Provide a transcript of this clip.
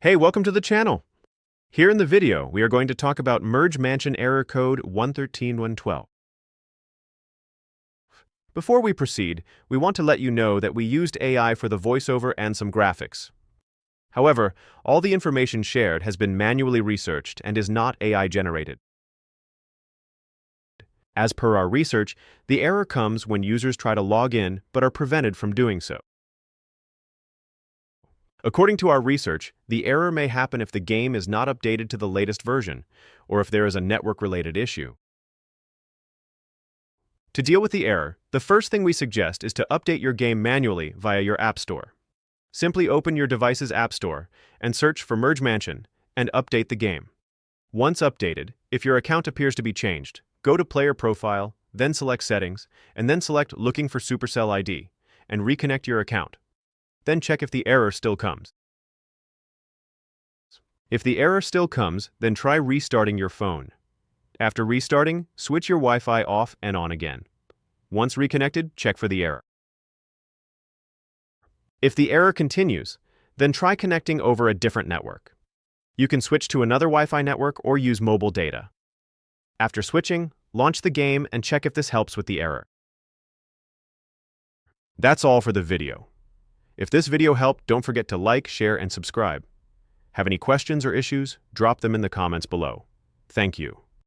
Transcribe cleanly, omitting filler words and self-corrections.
Hey, welcome to the channel. Here in the video, we are going to talk about Merge Mansion Error Code 113.112. Before we proceed, we want to let you know that we used AI for the voiceover and some graphics. However, all the information shared has been manually researched and is not AI generated. As per our research, the error comes when users try to log in but are prevented from doing so. According to our research, the error may happen if the game is not updated to the latest version, or if there is a network-related issue. To deal with the error, the first thing we suggest is to update your game manually via your App Store. Simply open your device's App Store and search for Merge Mansion and update the game. Once updated, if your account appears to be changed, go to Player Profile, then select Settings, and then select Looking for Supercell ID, and reconnect your account. Then check if the error still comes. If the error still comes, then try restarting your phone. After restarting, switch your Wi-Fi off and on again. Once reconnected, check for the error. If the error continues, then try connecting over a different network. You can switch to another Wi-Fi network or use mobile data. After switching, launch the game and check if this helps with the error. That's all for the video. If this video helped, don't forget to like, share, and subscribe. Have any questions or issues? Drop them in the comments below. Thank you.